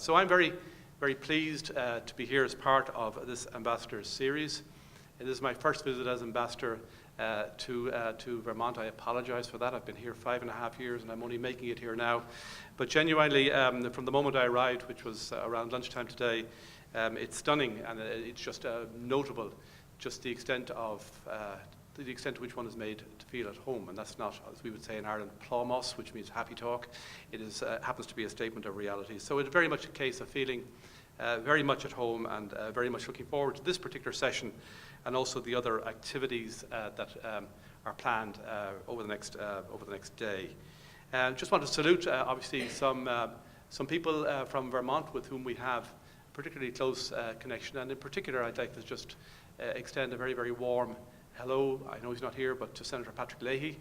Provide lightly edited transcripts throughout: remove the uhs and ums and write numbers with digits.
So I'm very, very pleased to be here as part of this Ambassadors series. It is my first visit as Ambassador to Vermont. I apologize for that. I've been here 5.5 years and I'm only making it here now. But genuinely, from the moment I arrived, which was around lunchtime today, it's stunning and it's just notable, just the extent to which one is made to feel at home. And that's not, as we would say in Ireland, plámos, which means happy talk. It is, happens to be a statement of reality. So it's very much a case of feeling very much at home and very much looking forward to this particular session and also the other activities that are planned over the next day. Just want to salute, obviously, some people from Vermont with whom we have a particularly close connection, and in particular, I'd like to just extend a very, very warm hello. I know he's not here, but to Senator Patrick Leahy.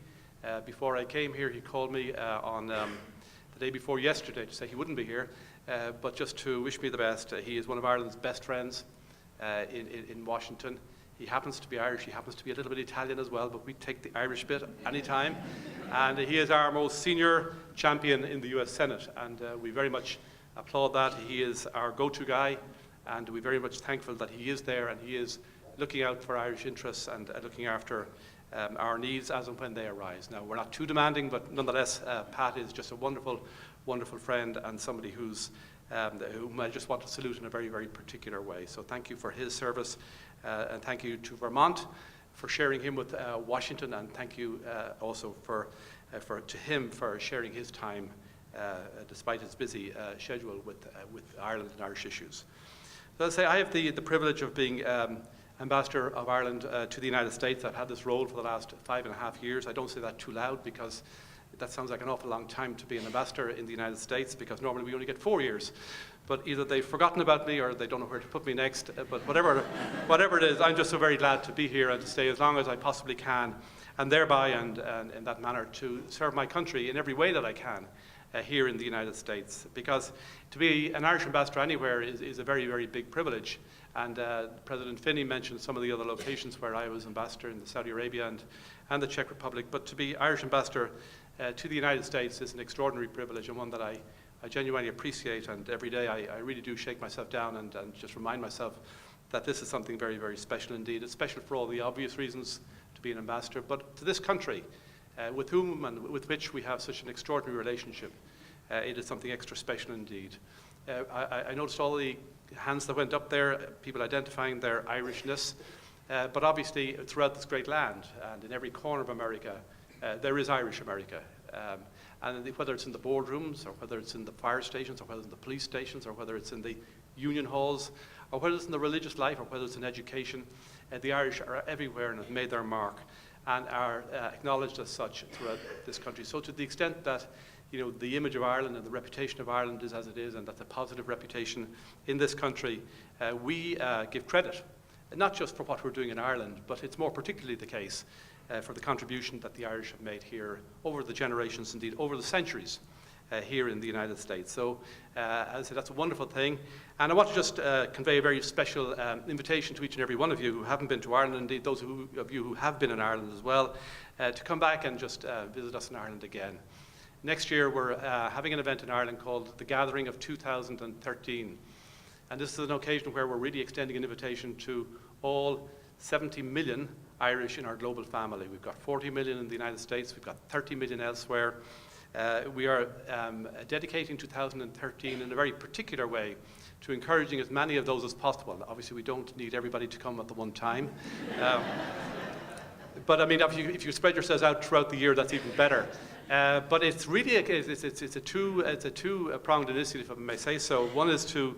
Before I came here, he called me on the day before yesterday to say he wouldn't be here, but just to wish me the best. He is one of Ireland's best friends in Washington. He happens to be Irish, he happens to be a little bit Italian as well, but we take the Irish bit anytime. And he is our most senior champion in the US Senate, and we very much applaud that. He is our go-to guy, and we're very much thankful that he is there and he is looking out for Irish interests and looking after our needs as and when they arise. Now, we're not too demanding, but nonetheless, Pat is just a wonderful, wonderful friend and somebody whom I just want to salute in a very, very particular way. So thank you for his service. And thank you to Vermont for sharing him with Washington, and thank you also to him for sharing his time despite his busy schedule with Ireland and Irish issues. So as I say, I have the privilege of being Ambassador of Ireland to the United States. I've had this role for the last 5.5 years. I don't say that too loud because that sounds like an awful long time to be an ambassador in the United States, because normally we only get 4 years. But either they've forgotten about me or they don't know where to put me next. But whatever it is, I'm just so very glad to be here and to stay as long as I possibly can, and thereby and in that manner to serve my country in every way that I can here in the United States. Because to be an Irish ambassador anywhere is a very, very big privilege. And President Finney mentioned some of the other locations where I was ambassador in Saudi Arabia and the Czech Republic. But to be Irish ambassador to the United States is an extraordinary privilege, and one that I genuinely appreciate, and every day I really do shake myself down and just remind myself that this is something very, very special indeed. It's special for all the obvious reasons to be an ambassador, but to this country, with whom and with which we have such an extraordinary relationship, it is something extra special indeed. I noticed all the hands that went up there, people identifying their Irishness, but obviously throughout this great land and in every corner of America, there is Irish America. And whether it's in the boardrooms, or whether it's in the fire stations, or whether it's in the police stations, or whether it's in the union halls, or whether it's in the religious life, or whether it's in education, the Irish are everywhere and have made their mark and are acknowledged as such throughout this country. So to the extent that the image of Ireland and the reputation of Ireland is as it is, and that's a positive reputation in this country, we give credit, not just for what we're doing in Ireland, but it's more particularly the case for the contribution that the Irish have made here over the generations, indeed over the centuries, here in the United States. So as I say, that's a wonderful thing. And I want to just convey a very special invitation to each and every one of you who haven't been to Ireland, indeed those of you who have been in Ireland as well, to come back and just visit us in Ireland again. Next year we're having an event in Ireland called the Gathering of 2013. And this is an occasion where we're really extending an invitation to all 70 million Irish in our global family. We've got 40 million in the United States, we've got 30 million elsewhere. We are dedicating 2013 in a very particular way to encouraging as many of those as possible. Obviously we don't need everybody to come at the one time. But I mean, if you spread yourselves out throughout the year, that's even better. But it's really it's a two-pronged initiative, if I may say so. One is to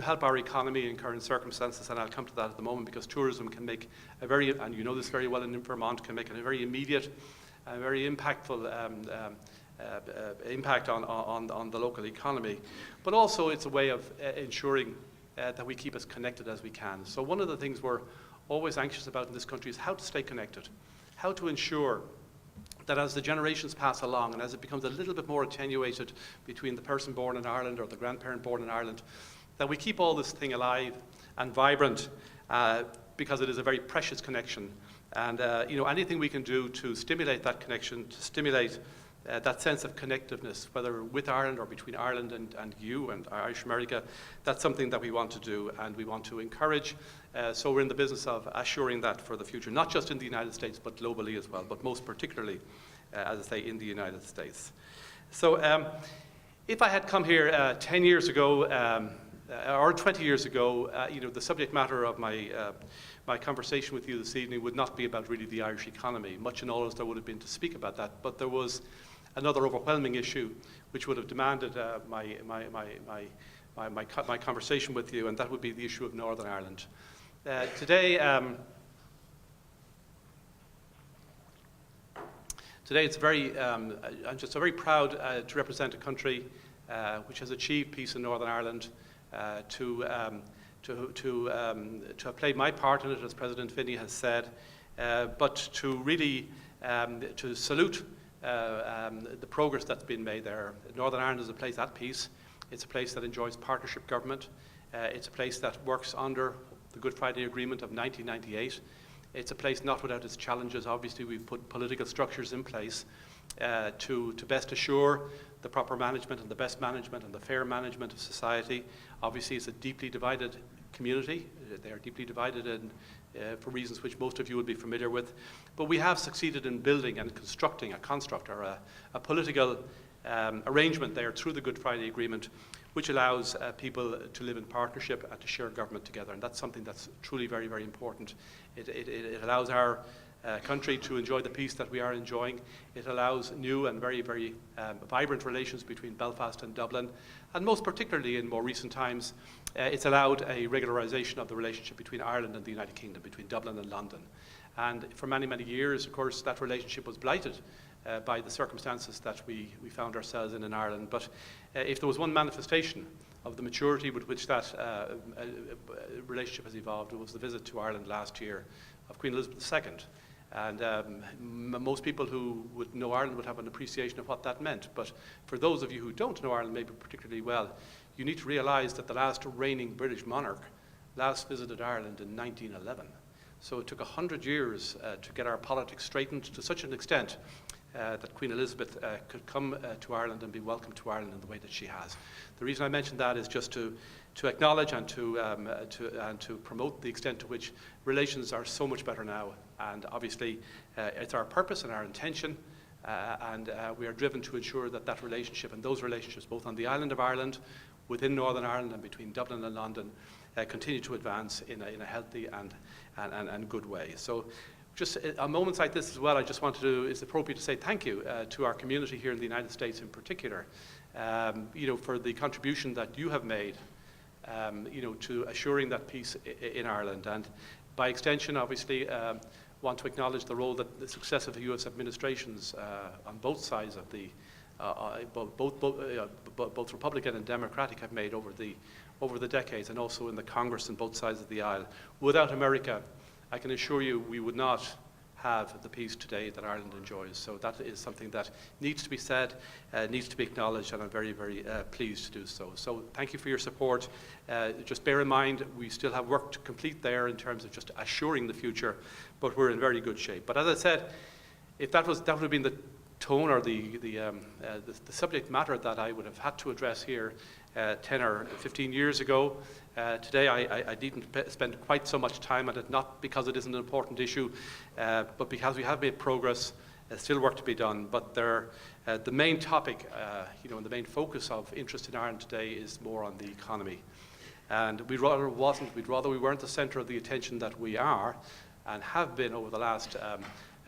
help our economy in current circumstances, and I'll come to that at the moment, because tourism can make a very, and you know this very well in Vermont, can make a very immediate, very impactful impact on the local economy. But also it's a way of ensuring that we keep as connected as we can. So one of the things we're always anxious about in this country is how to stay connected, how to ensure that as the generations pass along and as it becomes a little bit more attenuated between the person born in Ireland or the grandparent born in Ireland, that we keep all this thing alive and vibrant, because it is a very precious connection. And anything we can do to stimulate that connection, to stimulate that sense of connectiveness, whether with Ireland or between Ireland and you and Irish America, that's something that we want to do and we want to encourage. So we're in the business of assuring that for the future, not just in the United States, but globally as well, but most particularly, as I say, in the United States. So if I had come here 10 years ago, or 20 years ago, the subject matter of my conversation with you this evening would not be about really the Irish economy. Much in all as there would have been to speak about that, but there was another overwhelming issue which would have demanded my conversation with you, and that would be the issue of Northern Ireland. Today it's I'm just very proud to represent a country which has achieved peace in Northern Ireland, to have played my part in it, as President Finney has said, but to really to salute the progress that's been made there. Northern Ireland is a place at peace. It's a place that enjoys partnership government. It's a place that works under the Good Friday Agreement of 1998. It's a place not without its challenges. Obviously, we've put political structures in place to best assure the proper management and the best management and the fair management of society. Obviously, it's a deeply divided community. They are deeply divided for reasons which most of you will be familiar with. But we have succeeded in building and constructing a construct or a political arrangement there through the Good Friday Agreement, which allows people to live in partnership and to share government together. And that's something that's truly very, very important. It allows our country to enjoy the peace that we are enjoying. It allows new and very, very vibrant relations between Belfast and Dublin. And most particularly in more recent times, it's allowed a regularisation of the relationship between Ireland and the United Kingdom, between Dublin and London. And for many, many years, of course, that relationship was blighted by the circumstances that we found ourselves in Ireland. But if there was one manifestation of the maturity with which that relationship has evolved, it was the visit to Ireland last year of Queen Elizabeth II. And most people who would know Ireland would have an appreciation of what that meant. But for those of you who don't know Ireland maybe particularly well, you need to realise that the last reigning British monarch last visited Ireland in 1911. So it took 100 years to get our politics straightened to such an extent that Queen Elizabeth could come to Ireland and be welcomed to Ireland in the way that she has. The reason I mention that is just to acknowledge and to promote the extent to which relations are so much better now. And obviously, it's our purpose and our intention, and we are driven to ensure that that relationship and those relationships, both on the island of Ireland, within Northern Ireland, and between Dublin and London, continue to advance in a healthy and good way. So, just at moments like this as well, I just want to it's appropriate to say thank you to our community here in the United States in particular, for the contribution that you have made, to assuring that peace in Ireland. And by extension, obviously, want to acknowledge the role that the successive U.S. administrations on both sides of the, both Republican and Democratic have made over the decades, and also in the Congress on both sides of the aisle. Without America, I can assure you we would not have the peace today that Ireland enjoys. So that is something that needs to be said, needs to be acknowledged, and I'm very, very pleased to do so. So thank you for your support. Just bear in mind, we still have work to complete there in terms of just assuring the future, but we're in very good shape. But as I said, if that would have been the tone or the subject matter that I would have had to address here 10 or 15 years ago. Today I didn't spend quite so much time on it, not because it isn't an important issue, but because we have made progress. There's still work to be done, but the main topic, and the main focus of interest in Ireland today is more on the economy. And we'd rather we weren't the centre of the attention that we are and have been over the last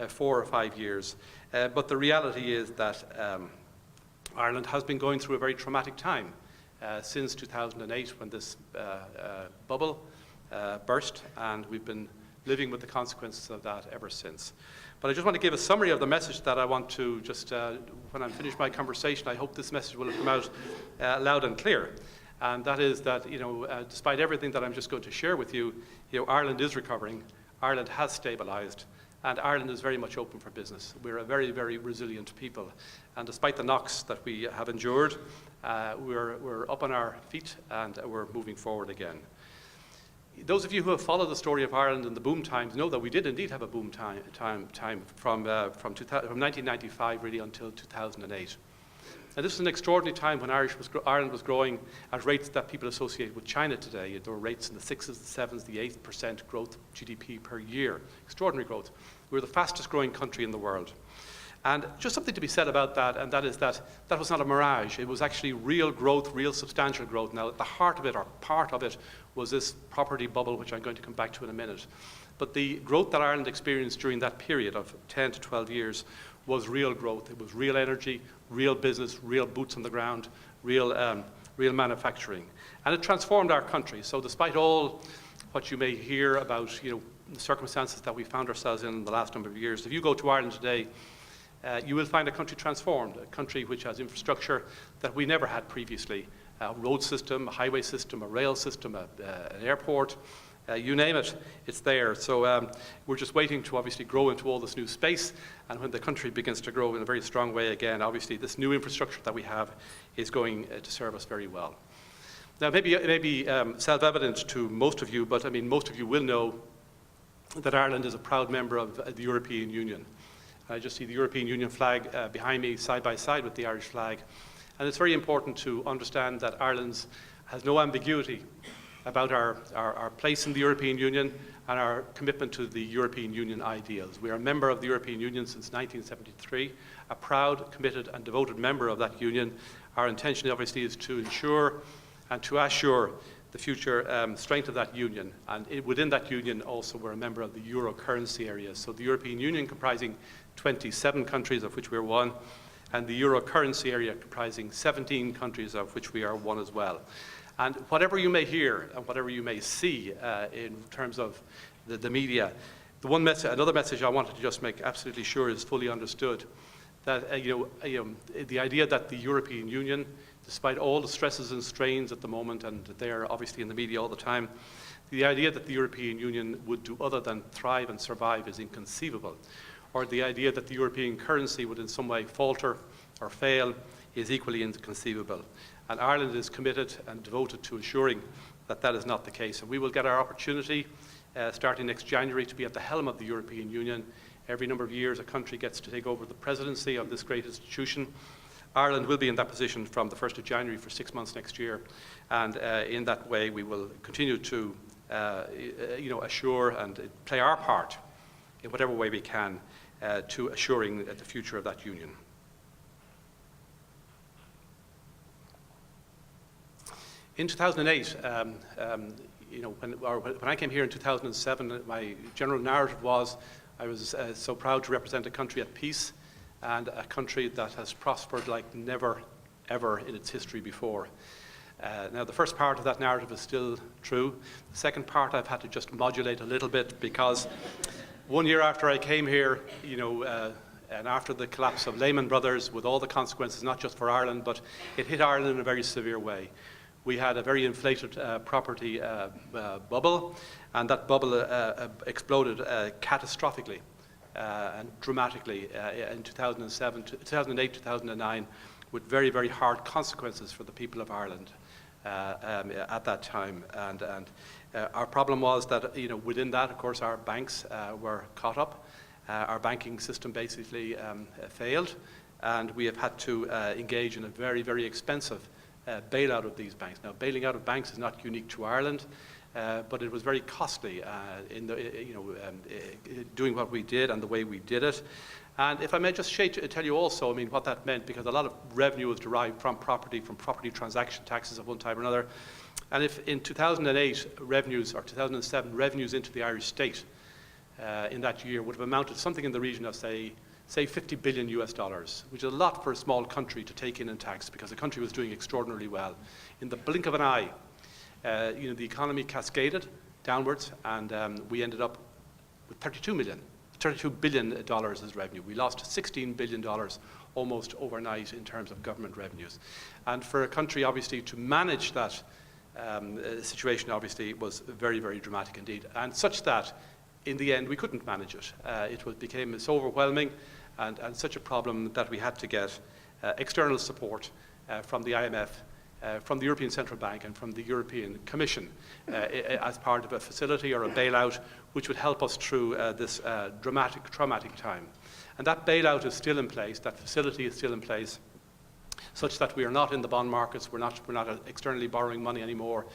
4 or 5 years. But the reality is that Ireland has been going through a very traumatic time since 2008, when this bubble burst, and we've been living with the consequences of that ever since. But I just want to give a summary of the message that I want to just, when I'm finished my conversation, I hope this message will have come out loud and clear. And that is that, despite everything that I'm just going to share with you, Ireland is recovering, Ireland has stabilised, and Ireland is very much open for business. We're a very, very resilient people. And despite the knocks that we have endured, we're up on our feet and we're moving forward again. those of you who have followed the story of Ireland in the boom times know that we did indeed have a boom time from 1995 really until 2008. And this was an extraordinary time when Ireland was growing at rates that people associate with China today. There were rates in the 6s, the 7s, the 8% growth GDP per year. Extraordinary growth. We were the fastest growing country in the world. And just something to be said about that, and that is that that was not a mirage. It was actually real growth, real substantial growth. Now, at the heart of it, or part of it, was this property bubble, which I'm going to come back to in a minute. But the growth that Ireland experienced during that period of 10 to 12 years was real growth. It was real energy, real business, real boots on the ground, real manufacturing. And it transformed our country. So despite all what you may hear about the circumstances that we found ourselves in the last number of years, if you go to Ireland today, you will find a country transformed, a country which has infrastructure that we never had previously, a road system, a highway system, a rail system, an airport, you name it, it's there. So we're just waiting to obviously grow into all this new space, and when the country begins to grow in a very strong way again, obviously this new infrastructure that we have is going to serve us very well. Now, maybe self-evident to most of you, but I mean, most of you will know that Ireland is a proud member of the European Union. I just see the European Union flag behind me, side by side with the Irish flag. And it's very important to understand that Ireland has no ambiguity about our place in the European Union and our commitment to the European Union ideals. We are a member of the European Union since 1973, a proud, committed and devoted member of that union. Our intention obviously is to ensure and to assure the future strength of that union. And within that union also we're a member of the euro currency area. So the European Union comprising 27 countries, of which we're one, and the euro currency area comprising 17 countries, of which we are one as well. And whatever you may hear and whatever you may see in terms of the media, another message I wanted to just make absolutely sure is fully understood, that the idea that the European Union, despite all the stresses and strains at the moment, and they're obviously in the media all the time, the idea that the European Union would do other than thrive and survive is inconceivable. Or the idea that the European currency would in some way falter or fail is equally inconceivable. And Ireland is committed and devoted to ensuring that that is not the case. And we will get our opportunity starting next January to be at the helm of the European Union. Every number of years a country gets to take over the presidency of this great institution. Ireland will be in that position from the 1st of January for 6 months next year. And in that way we will continue to assure and play our part in whatever way we can to assuring the future of that union. In 2008, when I came here in 2007, my general narrative was I was so proud to represent a country at peace and a country that has prospered like never, ever in its history before. Now, the first part of that narrative is still true. The second part I've had to just modulate a little bit because 1 year after I came here, and after the collapse of Lehman Brothers, with all the consequences, not just for Ireland, but it hit Ireland in a very severe way. We had a very inflated property bubble, and that bubble exploded catastrophically and dramatically in 2008, 2009, with very, very hard consequences for the people of Ireland at that time. And our problem was that, within that, of course, our banks were caught up. Our banking system basically failed, and we have had to engage in a very, very expensive bailout of these banks. Now, bailing out of banks is not unique to Ireland, but it was very costly in doing what we did and the way we did it. And if I may just tell you also, what that meant, because a lot of revenue was derived from property transaction taxes of one type or another. And if in 2008 revenues, or 2007 revenues into the Irish state in that year would have amounted to something in the region of, say $50 billion US, which is a lot for a small country to take in tax, because the country was doing extraordinarily well. In the blink of an eye, the economy cascaded downwards, and we ended up with $32 billion as revenue. We lost $16 billion almost overnight in terms of government revenues. And for a country, obviously, to manage that situation, obviously, was very, very dramatic indeed, and such that in the end we couldn't manage it. It became so overwhelming and such a problem that we had to get external support from the IMF from the European Central Bank and from the European Commission as part of a facility or a bailout which would help us through this traumatic time. And that bailout is still in place, that facility is still in place, such that we are not in the bond markets, we're not externally borrowing money anymore,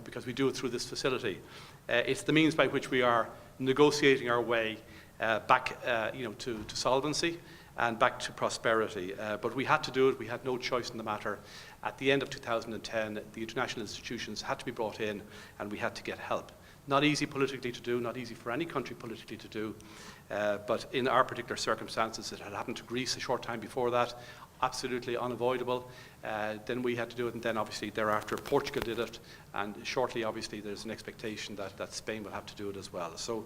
because we do it through this facility. It's the means by which we are negotiating our way back to solvency and back to prosperity. But we had to do it, we had no choice in the matter. At the end of 2010, the international institutions had to be brought in and we had to get help. Not easy politically to do, not easy for any country politically to do, but in our particular circumstances, it had happened to Greece a short time before that, absolutely unavoidable. Then we had to do it, and then obviously thereafter Portugal did it, and shortly obviously there's an expectation that Spain will have to do it as well. So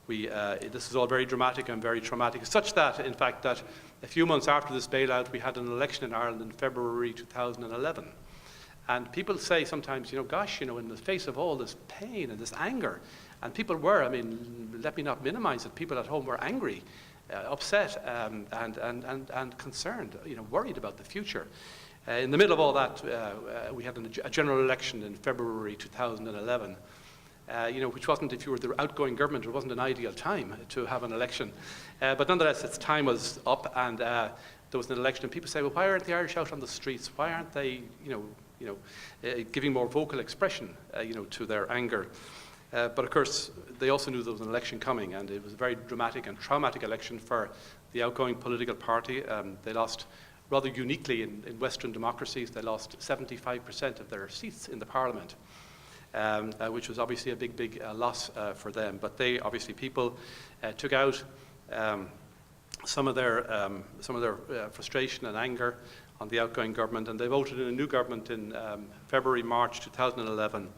this is all very dramatic and very traumatic, such that, in fact, that a few months after this bailout, we had an election in Ireland in February 2011. And people say sometimes, gosh, in the face of all this pain and this anger, and people were, let me not minimize it, people at home were angry, upset, and concerned, worried about the future. In the middle of all that, we had a general election in February 2011. Which wasn't, if you were the outgoing government, it wasn't an ideal time to have an election. But nonetheless, its time was up, and there was an election, and people say, well, why aren't the Irish out on the streets? Why aren't they, giving more vocal expression, to their anger? But of course, they also knew there was an election coming, and it was a very dramatic and traumatic election for the outgoing political party. They lost, rather uniquely in Western democracies, they lost 75% of their seats in the Parliament. Which was obviously a big loss for them. But people took out some of their frustration and anger on the outgoing government, and they voted in a new government in March 2011.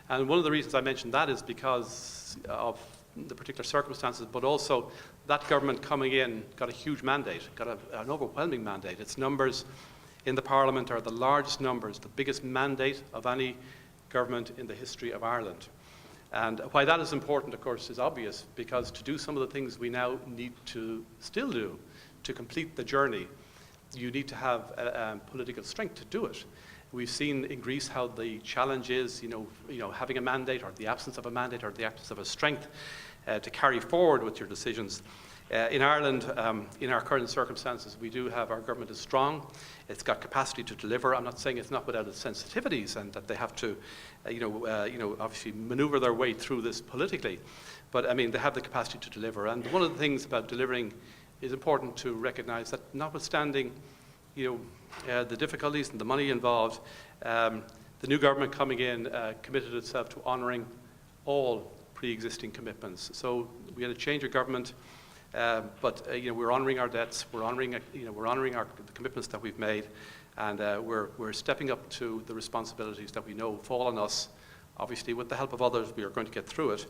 And one of the reasons I mentioned that is because of the particular circumstances, but also that government coming in got a huge mandate, got an overwhelming mandate. Its numbers in the Parliament are the largest numbers, the biggest mandate of any government in the history of Ireland. And why that is important, of course, is obvious, because to do some of the things we now need to still do to complete the journey, you need to have political strength to do it. We've seen in Greece how the challenge is, having a mandate, or the absence of a mandate, or the absence of a strength to carry forward with your decisions. In Ireland, in our current circumstances, we do have, our government is strong. It's got capacity to deliver. I'm not saying it's not without its sensitivities and that they have to, obviously maneuver their way through this politically. But they have the capacity to deliver. And one of the things about delivering is important to recognize that, notwithstanding, the difficulties and the money involved, the new government coming in committed itself to honouring all pre-existing commitments. So we had a change of government. But we're honouring our debts, we're honouring the commitments that we've made, and we're stepping up to the responsibilities that we know fall on us. Obviously, with the help of others, we are going to get through it.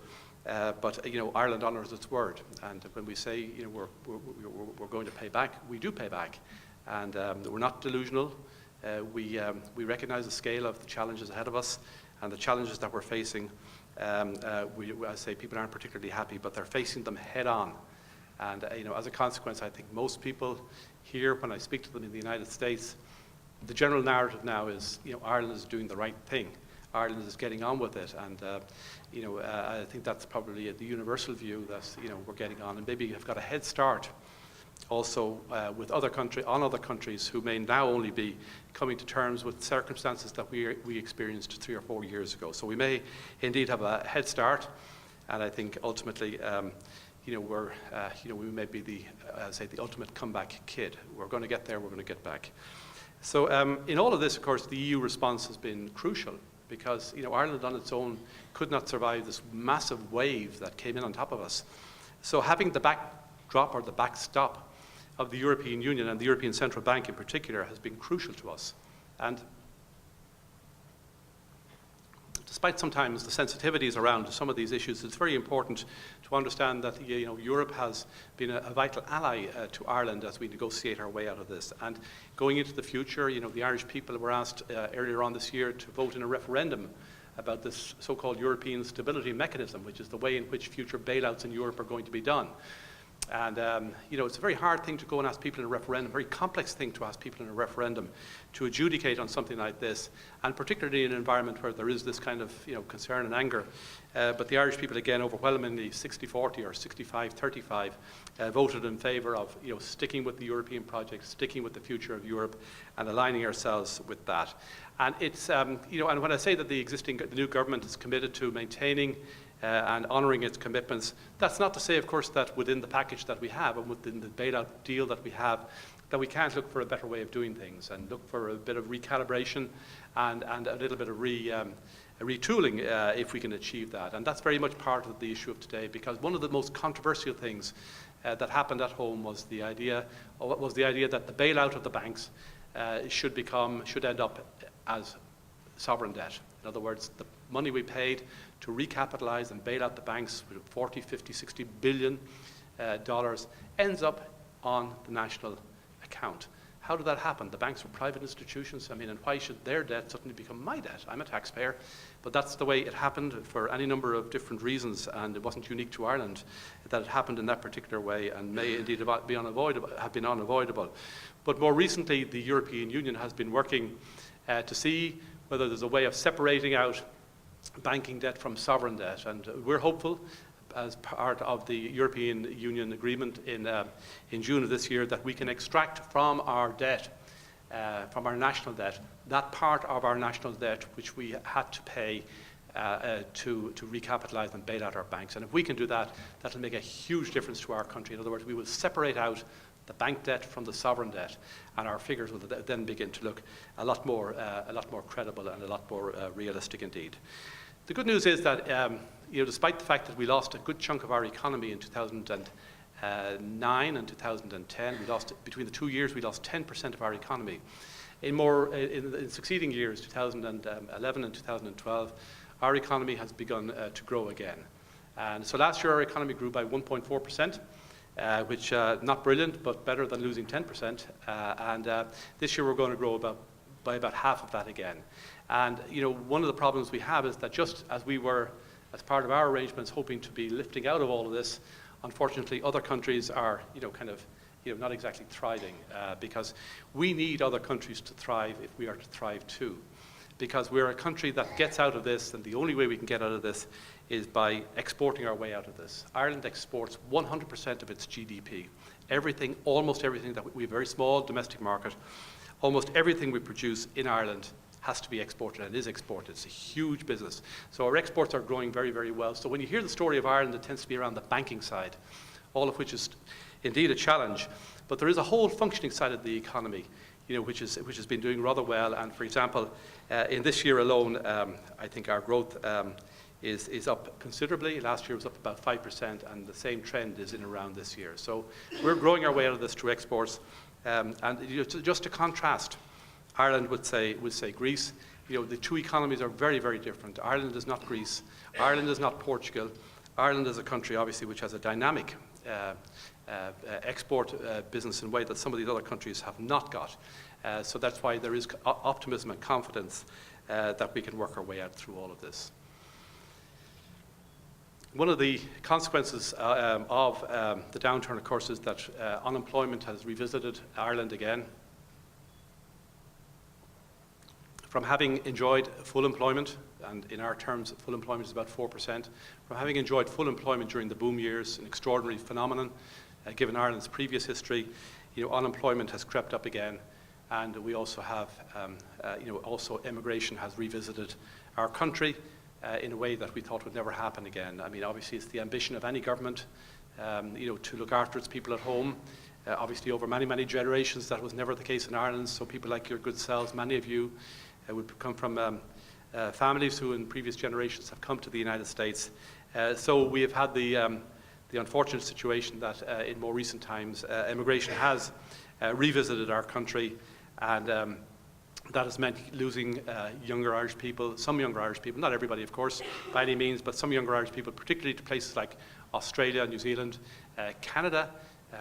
But Ireland honours its word, and when we say we're going to pay back, we do pay back, and we're not delusional. We recognise the scale of the challenges ahead of us and the challenges that we're facing. I say people aren't particularly happy, but they're facing them head on. And as a consequence, I think most people here, when I speak to them in the United States, the general narrative now is, Ireland is doing the right thing. Ireland is getting on with it, and I think that's probably the universal view that we're getting on, and maybe have got a head start also with other countries who may now only be coming to terms with circumstances that we experienced 3 or 4 years ago. So we may indeed have a head start, and I think ultimately. We may be the ultimate comeback kid. We're going to get there, we're going to get back. So in all of this, of course, the EU response has been crucial, because Ireland on its own could not survive this massive wave that came in on top of us. So having the backdrop, or the backstop, of the European Union and the European Central Bank in particular has been crucial to us. And despite sometimes the sensitivities around some of these issues, it's very important to understand that Europe has been a vital ally to Ireland as we negotiate our way out of this. And going into the future, the Irish people were asked earlier on this year to vote in a referendum about this so-called European Stability Mechanism, which is the way in which future bailouts in Europe are going to be done. And, it's a very hard thing to go and ask people in a referendum, a very complex thing to ask people in a referendum to adjudicate on something like this, and particularly in an environment where there is this kind of, concern and anger. But the Irish people, again, overwhelmingly 60-40 or 65-35, voted in favour of, sticking with the European project, sticking with the future of Europe, and aligning ourselves with that. And it's, and when I say that the new government is committed to maintaining and honouring its commitments, that's not to say, of course, that within the package that we have and within the bailout deal that we have, that we can't look for a better way of doing things and look for a bit of recalibration and a little bit of retooling if we can achieve that. And that's very much part of the issue of today, because one of the most controversial things that happened at home was the idea that the bailout of the banks should end up as sovereign debt. In other words, the money we paid to recapitalise and bail out the banks, with 40, 50, 60 billion dollars, ends up on the national account. How did that happen? The banks were private institutions. And why should their debt suddenly become my debt? I'm a taxpayer. But that's the way it happened for any number of different reasons, and it wasn't unique to Ireland that it happened in that particular way, and may indeed have been unavoidable. But more recently, the European Union has been working to see whether there's a way of separating out banking debt from sovereign debt, and we're hopeful, as part of the European Union agreement in June of this year, that we can extract from our debt, from our national debt, that part of our national debt which we had to pay to recapitalise and bail out our banks. And if we can do that, that'll make a huge difference to our country. In other words, we will separate out the bank debt from the sovereign debt, and our figures will then begin to look a lot more credible and a lot more realistic indeed. The good news is that, despite the fact that we lost a good chunk of our economy in 2009 and 2010, between the 2 years we lost 10% of our economy. In succeeding years, 2011 and 2012, our economy has begun to grow again. And so last year our economy grew by 1.4%. Which not brilliant, but better than losing 10%. And this year we're going to grow by about half of that again. And one of the problems we have is that just as we were, as part of our arrangements, hoping to be lifting out of all of this, unfortunately other countries are not exactly thriving, because we need other countries to thrive if we are to thrive too. Because we're a country that gets out of this, and the only way we can get out of this is by exporting our way out of this. Ireland exports 100% of its GDP. Almost everything that we have a very small domestic market, almost everything we produce in Ireland has to be exported and is exported. It's a huge business. So our exports are growing very, very well. So when you hear the story of Ireland, it tends to be around the banking side, all of which is indeed a challenge. But there is a whole functioning side of the economy, which has been doing rather well. And for example, in this year alone, I think our growth is up considerably. Last year was up about 5%, and the same trend is in around this year. So we're growing our way out of this through exports. And just to contrast, Ireland would say Greece. The two economies are very, very different. Ireland is not Greece. Ireland is not Portugal. Ireland is a country, obviously, which has a dynamic export business in a way that some of these other countries have not got. So that's why there is optimism and confidence that we can work our way out through all of this. One of the consequences of the downturn, of course, is that unemployment has revisited Ireland again. From having enjoyed full employment, and in our terms, full employment is about 4%, from having enjoyed full employment during the boom years, an extraordinary phenomenon, given Ireland's previous history, unemployment has crept up again, and we also have, also immigration has revisited our country in a way that we thought would never happen again. Obviously, it's the ambition of any government, to look after its people at home. Obviously, over many, many generations, that was never the case in Ireland. So people like your good selves, many of you, would come from families who in previous generations have come to the United States. So we have had the unfortunate situation that in more recent times, immigration has revisited our country, and that has meant losing younger Irish people, some younger Irish people, not everybody of course by any means, but some younger Irish people, particularly to places like Australia, New Zealand, Canada.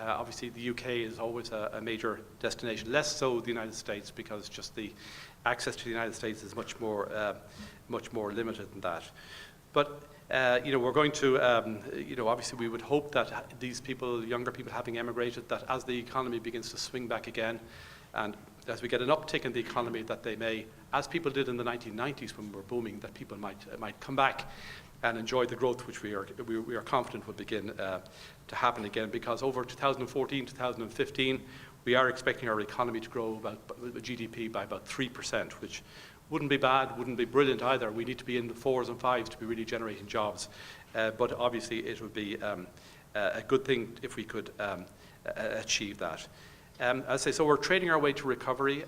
Obviously the UK is always a major destination, less so the United States, because just the access to the United States is much more limited than that. But We're going to, obviously we would hope that these people, younger people having emigrated, that as the economy begins to swing back again, and as we get an uptick in the economy, that they may, as people did in the 1990s when we were booming, that people might come back and enjoy the growth which we are confident will begin to happen again, because over 2014, 2015, we are expecting our economy to grow about GDP by about 3%, which wouldn't be bad, wouldn't be brilliant either. We need to be in the 4s and 5s to be really generating jobs. But obviously it would be a good thing if we could achieve that. As I say, so we're trading our way to recovery.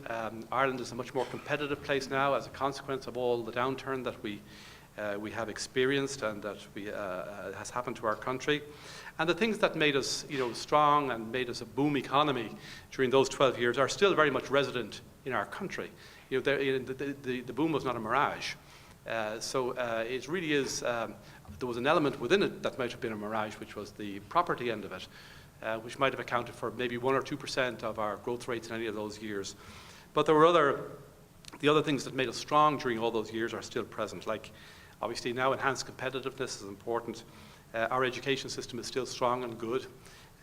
Ireland is a much more competitive place now as a consequence of all the downturn that we have experienced and that has happened to our country. And the things that made us strong and made us a boom economy during those 12 years are still very much resident in our country. The boom was not a mirage. It really is, there was an element within it that might have been a mirage, which was the property end of it, which might have accounted for maybe 1 or 2% of our growth rates in any of those years. But there were the other things that made us strong during all those years are still present, like obviously now enhanced competitiveness is important. Our education system is still strong and good.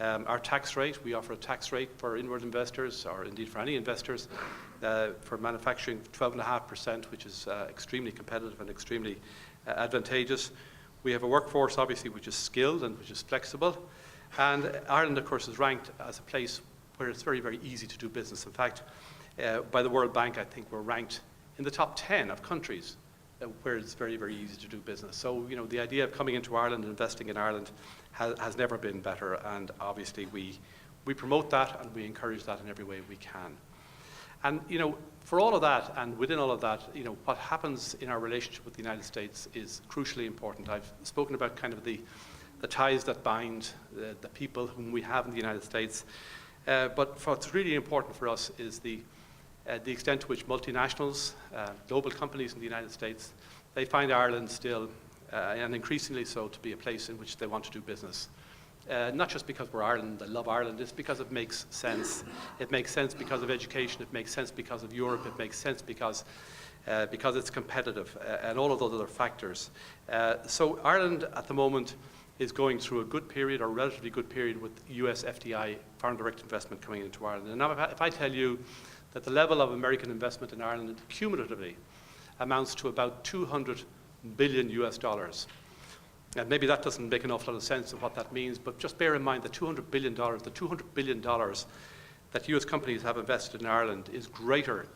Our tax rate, we offer a tax rate for inward investors, or indeed for any investors, for manufacturing 12.5%, which is extremely competitive and extremely advantageous. We have a workforce, obviously, which is skilled and which is flexible. And Ireland, of course, is ranked as a place where it's very, very easy to do business. In fact, by the World Bank, I think we're ranked in the top 10 of countries where it's very, very easy to do business. So, the idea of coming into Ireland and investing in Ireland has never been better, and obviously we promote that and we encourage that in every way we can. And, for all of that, and within all of that, what happens in our relationship with the United States is crucially important. I've spoken about kind of the ties that bind the people whom we have in the United States, but what's really important for us is the extent to which multinationals, global companies in the United States, they find Ireland still, and increasingly so, to be a place in which they want to do business. Not just because we're Ireland, they love Ireland, it's because it makes sense. It makes sense because of education, it makes sense because of Europe, it makes sense because it's competitive, and all of those other factors. So Ireland at the moment is going through a good period, or a relatively good period, with US FDI, foreign direct investment, coming into Ireland. And now if I tell you that the level of American investment in Ireland cumulatively amounts to about $200 billion US. And maybe that doesn't make an awful lot of sense of what that means, but just bear in mind that $200 billion that US companies have invested in Ireland is greater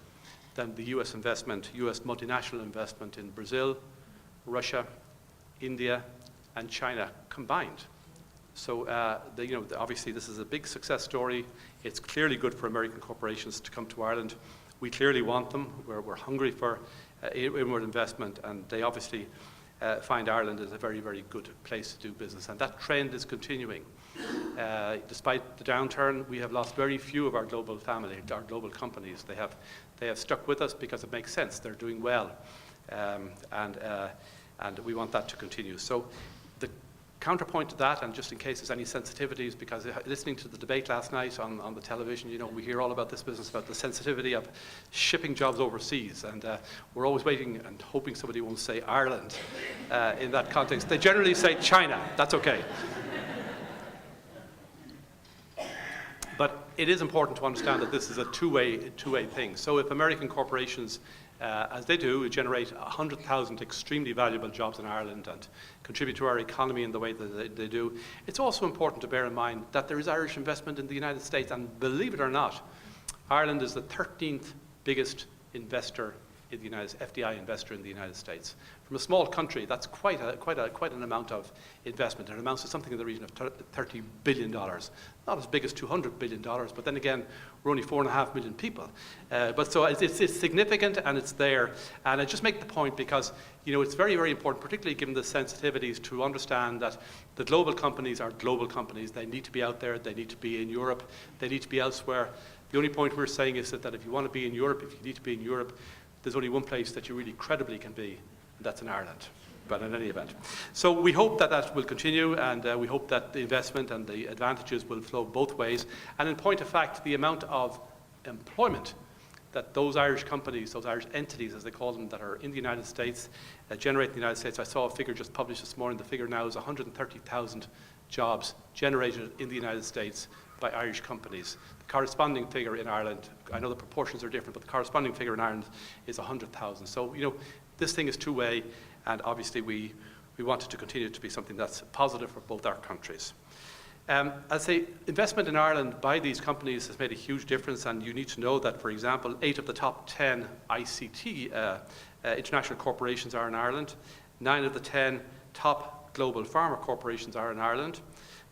than the US multinational investment in Brazil, Russia, India, and China combined. So, obviously this is a big success story. It's clearly good for American corporations to come to Ireland. We clearly want them. We're hungry for inward investment, and they obviously find Ireland as a very, very good place to do business. And that trend is continuing. Despite the downturn, we have lost very few of our global family, our global companies. They have stuck with us because it makes sense. They're doing well, and we want that to continue. So the counterpoint to that, and just in case there's any sensitivities, because listening to the debate last night on the television, we hear all about this business, about the sensitivity of shipping jobs overseas, and we're always waiting and hoping somebody won't say Ireland in that context. They generally say China. That's okay. But it is important to understand that this is a two-way thing. So if American corporations, as they do, generate 100,000 extremely valuable jobs in Ireland and contribute to our economy in the way that they do, it's also important to bear in mind that there is Irish investment in the United States, and believe it or not, Ireland is the 13th biggest investor in the FDI investor in the United States. From a small country, that's quite an amount of investment. It amounts to something in the region of $30 billion. Not as big as $200 billion, but then again, we're only 4.5 million people. But so it's significant, and it's there. And I just make the point because, it's very, very important, particularly given the sensitivities, to understand that the global companies are global companies. They need to be out there. They need to be in Europe. They need to be elsewhere. The only point we're saying is that if you want to be in Europe, if you need to be in Europe, there's only one place that you really credibly can be, and that's in Ireland, but in any event. So we hope that will continue, and we hope that the investment and the advantages will flow both ways. And in point of fact, the amount of employment that those Irish companies, those Irish entities, as they call them, that are in the United States, generate in the United States. I saw a figure just published this morning. The figure now is 130,000 jobs generated in the United States by Irish companies. The corresponding figure in Ireland, I know the proportions are different, but the corresponding figure in Ireland is 100,000. So, this thing is two-way, and obviously we want it to continue to be something that's positive for both our countries. I'd say investment in Ireland by these companies has made a huge difference, and you need to know that, for example, 8 of the top 10 ICT international corporations are in Ireland. 9 of the 10 top global pharma corporations are in Ireland.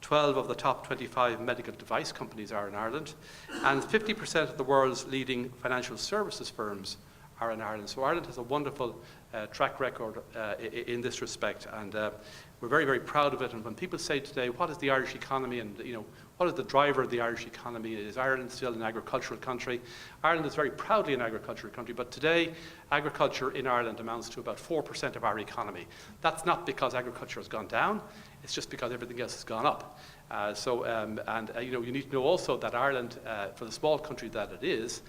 12 of the top 25 medical device companies are in Ireland. And 50% of the world's leading financial services firms are in Ireland. So Ireland has a wonderful track record in this respect, and we're very, very proud of it. And when people say today, what is the Irish economy, and what is the driver of the Irish economy? Is Ireland still an agricultural country? Ireland is very proudly an agricultural country, but today agriculture in Ireland amounts to about 4% of our economy. That's not because agriculture has gone down, it's just because everything else has gone up. You need to know also that Ireland, for the small country that it is,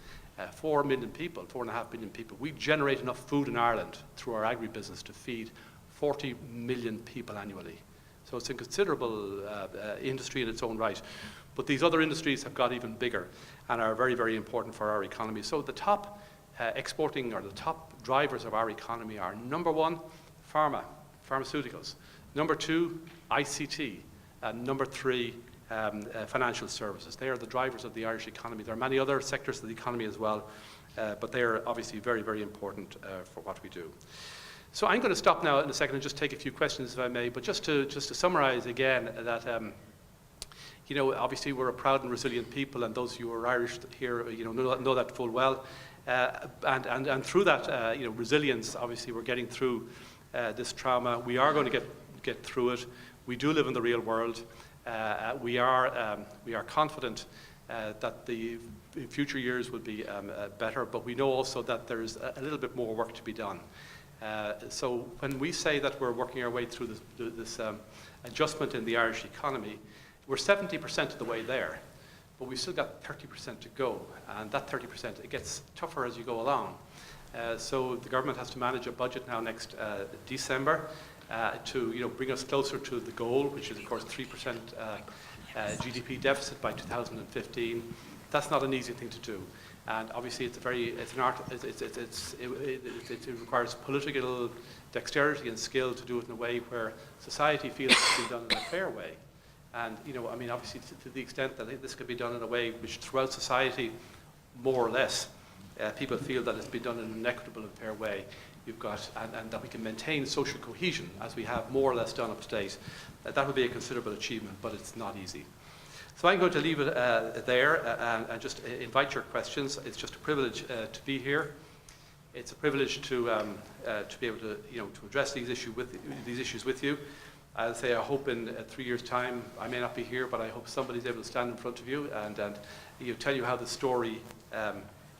4 million people, 4.5 million people, we generate enough food in Ireland through our agribusiness to feed 40 million people annually. So it's a considerable industry in its own right. But these other industries have got even bigger and are very, very important for our economy. So the top exporting, or the top drivers of our economy are: number 1, pharmaceuticals; number 2, ICT; and number 3, financial services. They are the drivers of the Irish economy. There are many other sectors of the economy as well, but they are obviously very, very important for what we do. So I'm going to stop now in a second and just take a few questions, if I may. But just to summarise again that obviously we're a proud and resilient people, and those of you who are Irish here, know that full well. And through that, resilience, obviously we're getting through this trauma. We are going to get through it. We do live in the real world. We are confident that the future years will be better, but we know also that there's a little bit more work to be done. So when we say that we're working our way through this adjustment in the Irish economy, we're 70% of the way there, but we've still got 30% to go, and that 30%, it gets tougher as you go along. So the government has to manage a budget now next December to bring us closer to the goal, which is of course 3% GDP deficit by 2015. That's not an easy thing to do. And obviously it's an art. It requires political dexterity and skill to do it in a way where society feels it's been done in a fair way. And obviously to the extent that this could be done in a way which throughout society, more or less, people feel that it's been done in an equitable and fair way. You've got, and that we can maintain social cohesion as we have more or less done up to date. That would be a considerable achievement, but it's not easy. So I'm going to leave it there and just invite your questions. It's just a privilege to be here. It's a privilege to be able to to address these issues with you. I'll say I hope in 3 years' time I may not be here, but I hope somebody's able to stand in front of you and tell you how the story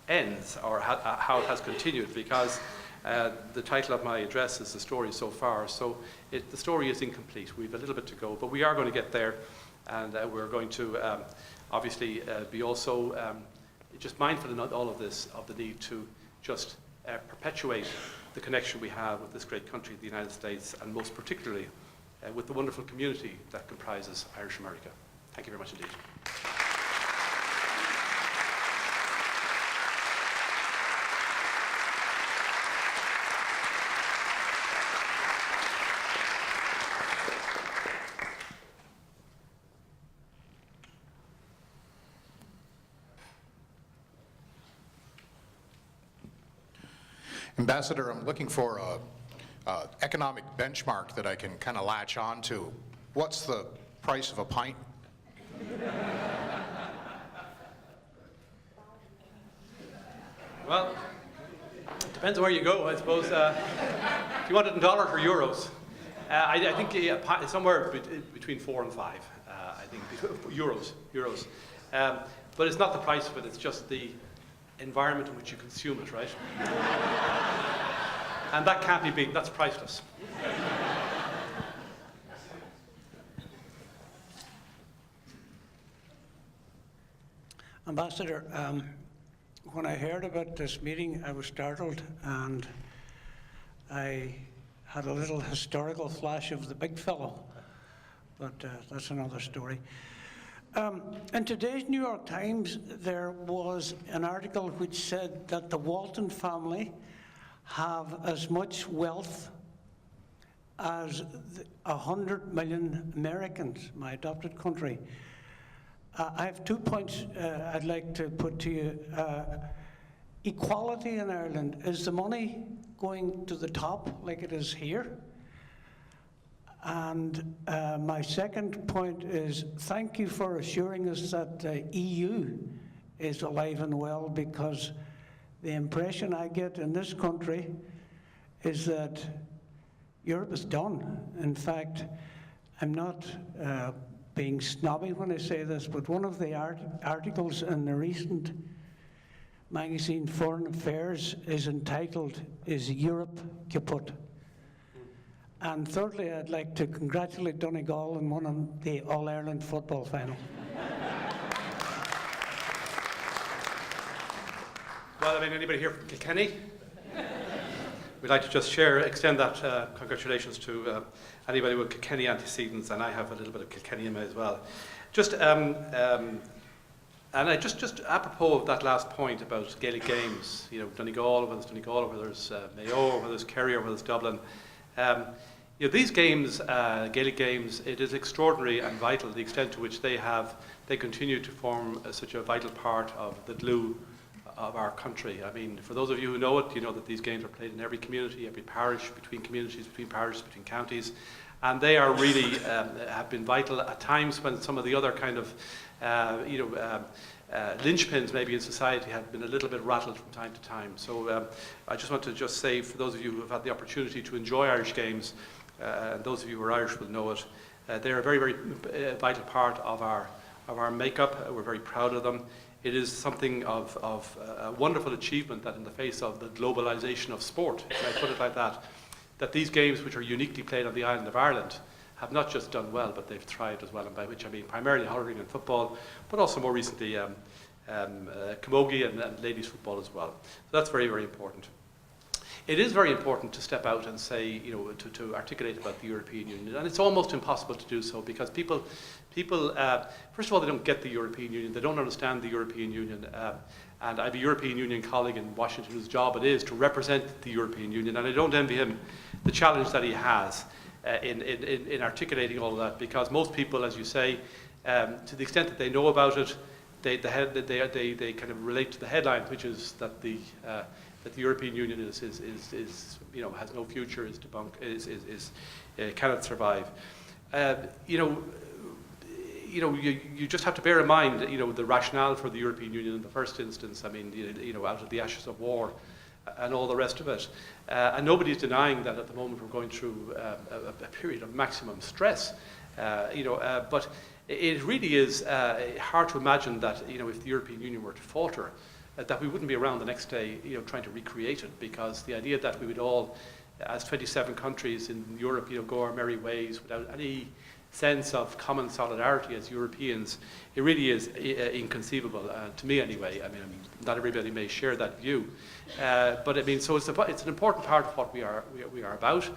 ends, or how it has continued, because the title of my address is The Story So Far. So the story is incomplete. We have a little bit to go, but we are going to get there. And we're going to obviously be also just mindful in all of this of the need to just perpetuate the connection we have with this great country, the United States, and most particularly with the wonderful community that comprises Irish America. Thank you very much indeed. Ambassador, I'm looking for an economic benchmark that I can kind of latch on to. What's the price of a pint? Well, it depends on where you go, I suppose. If you want it in dollars or euros, I think somewhere between 4 and 5. I think euros. But it's not the price of it; it's just the environment in which you consume it, right? And that can't be beaten. That's priceless. Ambassador, When I heard about this meeting, I was startled, and I had a little historical flash of the big fellow, but that's another story. In today's New York Times, there was an article which said that the Walton family have as much wealth as 100 million Americans, my adopted country. I have 2 points I'd like to put to you. Equality in Ireland, is the money going to the top like it is here? And my second point is, thank you for assuring us that the EU is alive and well, because the impression I get in this country is that Europe is done. In fact, I'm not being snobby when I say this, but one of the articles in the recent magazine Foreign Affairs is entitled, "Is Europe Kaput?" And thirdly, I'd like to congratulate Donegal on winning the All-Ireland football final. Well, I mean, anybody here from Kilkenny? We'd like to just extend that congratulations to anybody with Kilkenny antecedents, and I have a little bit of Kilkenny in me as well. Just, and I just apropos of that last point about Gaelic games, you know, Donegal, whether it's Donegal, or whether it's Mayo, or whether it's Kerry, or whether it's Dublin. You know, these games, Gaelic games, it is extraordinary and vital the extent to which they continue to form such a vital part of the glue of our country. I mean, for those of you who know it, you know that these games are played in every community, every parish, between communities, between parishes, between counties, and they are really have been vital at times when some of the other kind of linchpins maybe in society have been a little bit rattled from time to time. So I just want to say, for those of you who have had the opportunity to enjoy Irish games, and those of you who are Irish will know it, they're a very, very vital part of our makeup. We're very proud of them. It is something of a wonderful achievement that in the face of the globalization of sport, if I put it like that these games, which are uniquely played on the island of Ireland, have not just done well, but they've thrived as well, and by which I mean primarily hurling and football, but also more recently camogie and ladies football as well. So that's very, very important. It is very important to step out and say, you know, to articulate about the European Union, and it's almost impossible to do so because people, first of all, they don't get the European Union, they don't understand the European Union, and I have a European Union colleague in Washington whose job it is to represent the European Union, and I don't envy him the challenge that he has in articulating all of that, because most people, as you say, to the extent that they know about it, they kind of relate to the headline, which is that the European Union is you know, has no future, is debunked, cannot survive. You just have to bear in mind, you know, the rationale for the European Union in the first instance. I mean, you know, out of the ashes of war and all the rest of it, and nobody is denying that at the moment we're going through a period of maximum stress. But it really is hard to imagine that, you know, if the European Union were to falter, that we wouldn't be around the next day, you know, trying to recreate it, because the idea that we would all, as 27 countries in Europe, you know, go our merry ways without any sense of common solidarity as Europeans, it really is inconceivable, to me anyway. I mean, not everybody may share that view, but I mean, so it's an important part of what we are about.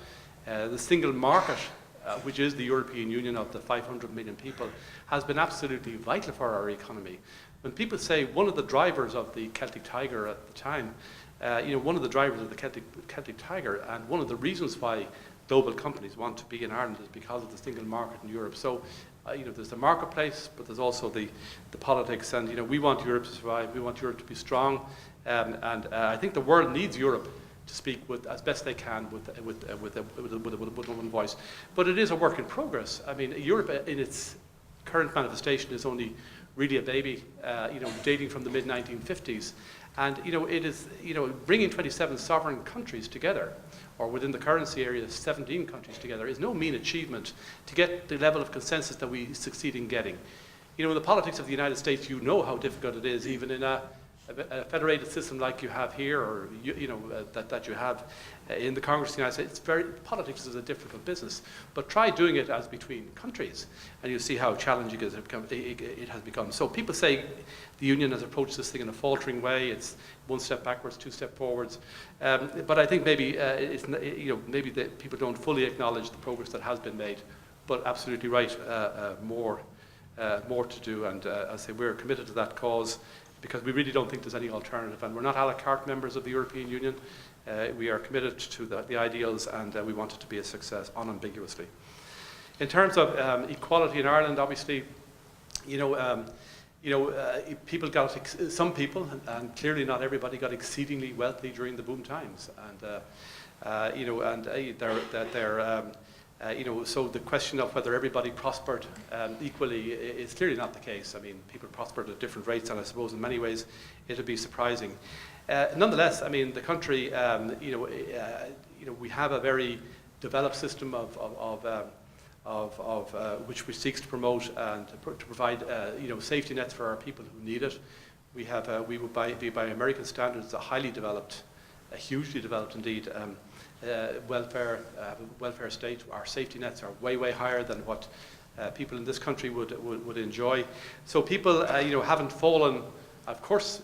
The single market, which is the European Union of the 500 million people, has been absolutely vital for our economy. When people say one of the drivers of the Celtic Tiger at the time, one of the drivers of the Celtic Tiger, and one of the reasons why global companies want to be in Ireland is because of the single market in Europe. So, there's the marketplace, but there's also the politics, and we want Europe to survive. We want Europe to be strong, and I think the world needs Europe to speak with as best they can with one voice. But it is a work in progress. I mean, Europe in its current manifestation is only really a baby, dating from the mid-1950s. And, it is, bringing 27 sovereign countries together, or within the currency area, 17 countries together, is no mean achievement to get the level of consensus that we succeed in getting. In the politics of the United States, you know how difficult it is, even in a a federated system like you have here, or that you have in the Congress of the United States, politics is a difficult business. But try doing it as between countries, and you'll see how challenging it has become. So people say the Union has approached this thing in a faltering way. It's one step backwards, two steps forwards. But I think maybe maybe people don't fully acknowledge the progress that has been made. But absolutely right, more to do. And I say we're committed to that cause, because we really don't think there's any alternative. And we're not a la carte members of the European Union. We are committed to the ideals, and we want it to be a success unambiguously. In terms of equality in Ireland, obviously, people got, some people, and clearly not everybody, got exceedingly wealthy during the boom times. So the question of whether everybody prospered equally is clearly not the case. I mean, people prospered at different rates, and I suppose in many ways it would be surprising. Nonetheless, I mean, the country, we have a very developed system which seeks to promote and to provide, safety nets for our people who need it. We have, by American standards, a highly developed, hugely developed indeed, welfare state. Our safety nets are way, way higher than what people in this country would enjoy. So people, haven't fallen. Of course,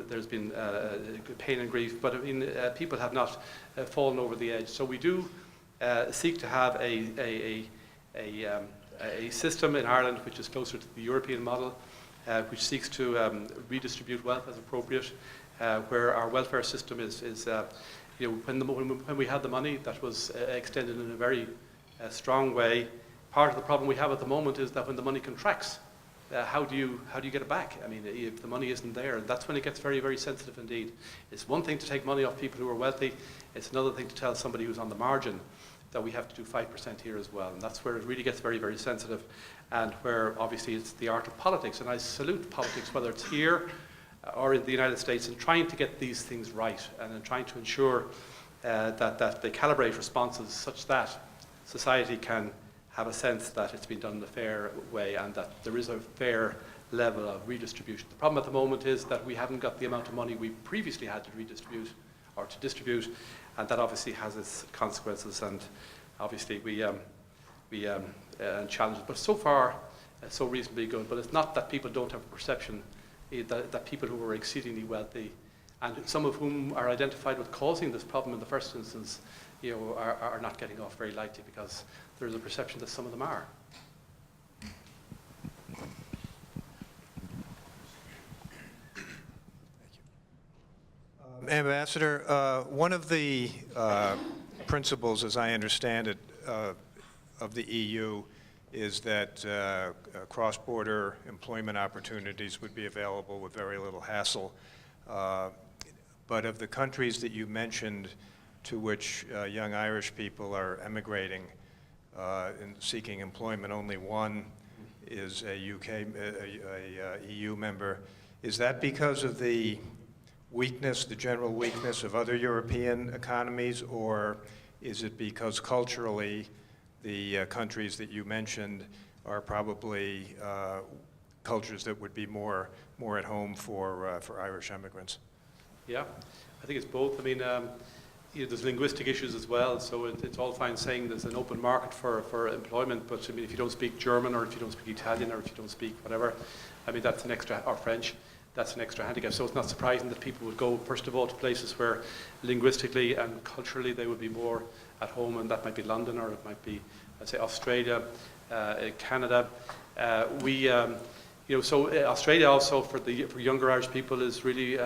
there's been pain and grief, but I mean, people have not fallen over the edge. So we do seek to have a system in Ireland which is closer to the European model, which seeks to redistribute wealth as appropriate, where our welfare system is when we had the money, that was extended in a very strong way. Part of the problem we have at the moment is that when the money contracts, how do you get it back? I mean, if the money isn't there, that's when it gets very, very sensitive indeed. It's one thing to take money off people who are wealthy. It's another thing to tell somebody who's on the margin that we have to do 5% here as well. And that's where it really gets very, very sensitive, and where obviously it's the art of politics. And I salute politics, whether it's here or in the United States, in trying to get these things right, and in trying to ensure that they calibrate responses such that society can have a sense that it's been done in a fair way, and that there is a fair level of redistribution. The problem at the moment is that we haven't got the amount of money we previously had to redistribute or to distribute, and that obviously has its consequences, and obviously we challenge it. But so far, so reasonably good. But it's not that people don't have a perception that people who are exceedingly wealthy, and some of whom are identified with causing this problem in the first instance, are not getting off very lightly, because there's a perception that some of them are. Ambassador, one of the principles, as I understand it, of the EU is that cross-border employment opportunities would be available with very little hassle. But of the countries that you mentioned to which young Irish people are emigrating and seeking employment, only one is a EU member. Is that because of the weakness, the general weakness of other European economies, or is it because culturally the countries that you mentioned are probably cultures that would be more at home for Irish immigrants? Yeah, I think it's both. I mean, there's linguistic issues as well, so it's all fine saying there's an open market for employment, but I mean, if you don't speak German, or if you don't speak Italian, or if you don't speak whatever, I mean, that's an extra, or French, that's an extra handicap. So it's not surprising that people would go, first of all, to places where linguistically and culturally they would be more at home, and that might be London, or it might be, I'd say, Australia, Canada. So Australia also for younger Irish people is really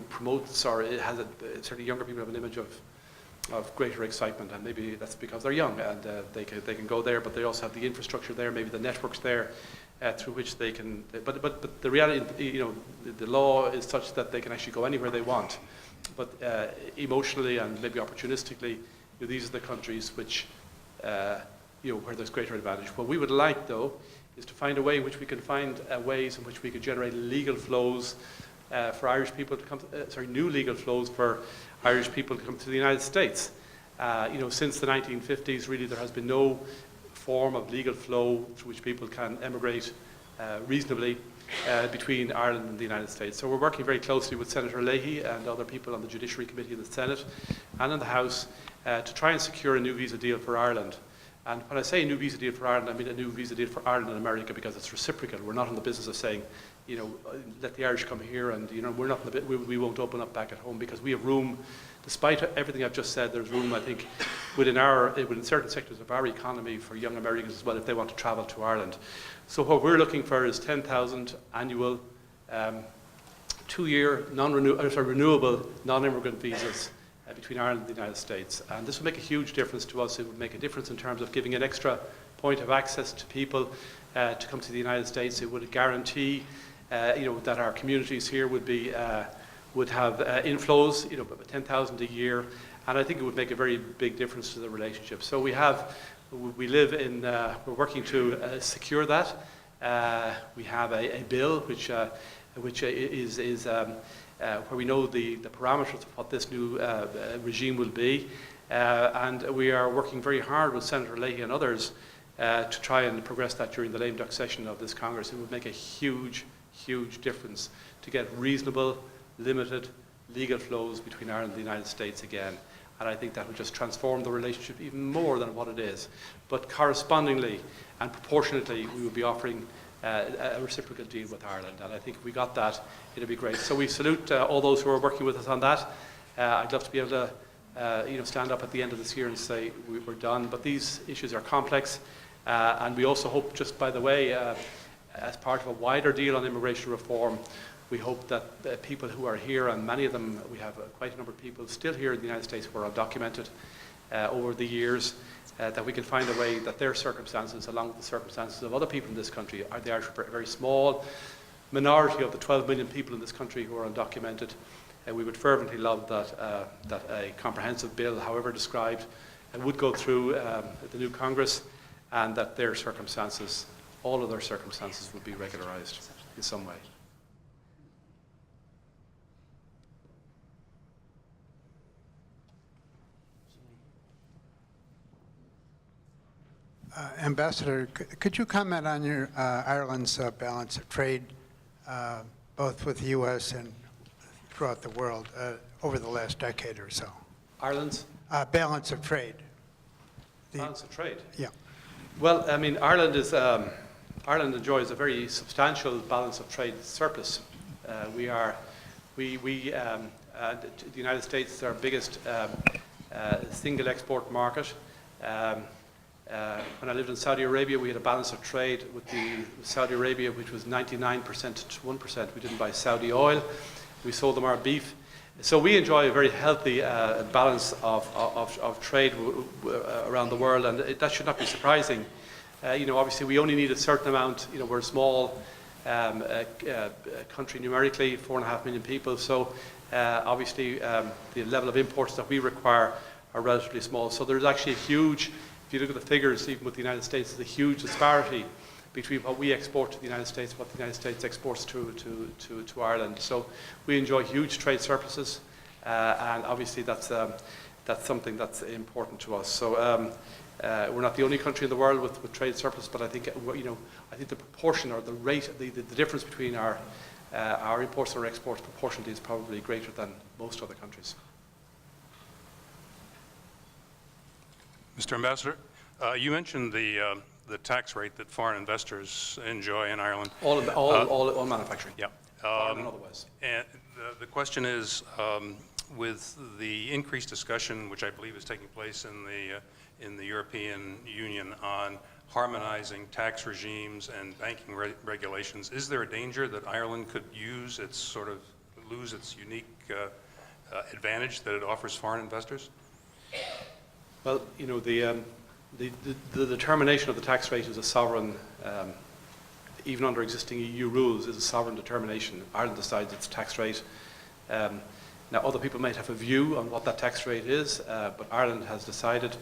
promotes, or it has certainly younger people have an image of greater excitement, and maybe that's because they're young and they can go there, but they also have the infrastructure there, maybe the networks there through which they can. But the reality, the law is such that they can actually go anywhere they want. But emotionally and maybe opportunistically, these are the countries which where there's greater advantage. What we would like, though, is to find a way in which we can find ways in which we could generate legal flows for Irish people to come, new legal flows for Irish people to come to the United States. Since the 1950s, really, there has been no form of legal flow through which people can emigrate reasonably. between Ireland and the United States. So we're working very closely with Senator Leahy and other people on the Judiciary Committee in the Senate and in the House to try and secure a new visa deal for Ireland. And when I say a new visa deal for Ireland, I mean a new visa deal for Ireland and America, because it's reciprocal. We're not in the business of saying, you know, let the Irish come here, and you know, we're not in the we won't open up back at home, because we have room. Despite everything I've just said, there's room, I think, within certain sectors of our economy for young Americans as well, if they want to travel to Ireland. So what we're looking for is 10,000 annual, 2-year renewable non-immigrant visas between Ireland and the United States. And this would make a huge difference to us. It would make a difference in terms of giving an extra point of access to people to come to the United States. It would guarantee that our communities here would have inflows, 10,000 a year, and I think it would make a very big difference to the relationship. So we're working to secure that. We have a bill which is where we know the parameters of what this new regime will be, and we are working very hard with Senator Leahy and others to try and progress that during the lame duck session of this Congress. It would make a huge difference to get reasonable, limited legal flows between Ireland and the United States again. And I think that would just transform the relationship even more than what it is. But correspondingly and proportionately, we would be offering a reciprocal deal with Ireland. And I think if we got that, it'd be great. So we salute all those who are working with us on that. I'd love to be able to stand up at the end of this year and say we're done. But these issues are complex. And we also hope, just by the way, as part of a wider deal on immigration reform, we hope that people who are here, and many of them, we have quite a number of people still here in the United States who are undocumented over the years, that we can find a way that their circumstances, along with the circumstances of other people in this country, the Irish are a very small minority of the 12 million people in this country who are undocumented. We would fervently love that a comprehensive bill, however described, would go through the new Congress, and that their circumstances, all of their circumstances, would be regularized in some way. Ambassador, could you comment on your Ireland's balance of trade, both with the U.S. and throughout the world, over the last decade or so? Ireland's? Balance of trade. Balance of trade? Yeah. Well, I mean, Ireland enjoys a very substantial balance of trade surplus. The United States is our biggest single export market. When I lived in Saudi Arabia, we had a balance of trade with Saudi Arabia, which was 99% to 1%. We didn't buy Saudi oil. We sold them our beef. So we enjoy a very healthy balance of trade around the world, and that should not be surprising. Obviously, we only need a certain amount. We're a small country numerically, 4.5 million people. So obviously, the level of imports that we require are relatively small. So there's actually a huge, if you look at the figures, even with the United States, there's a huge disparity between what we export to the United States and what the United States exports to Ireland. So we enjoy huge trade surpluses, and obviously that's something that's important to us. So we're not the only country in the world with trade surplus, but I think I think the proportion or the rate, the difference between our imports and our exports proportionally is probably greater than most other countries. Mr. Ambassador, you mentioned the tax rate that foreign investors enjoy in Ireland. All manufacturing. Yeah. Foreign and otherwise. And the question is, with the increased discussion, which I believe is taking place in the European Union on harmonizing tax regimes and banking regulations, is there a danger that Ireland could lose its unique advantage that it offers foreign investors? Well, the determination of the tax rate is a sovereign, even under existing EU rules, is a sovereign determination. Ireland decides its tax rate. Now, other people might have a view on what that tax rate is, but Ireland has decided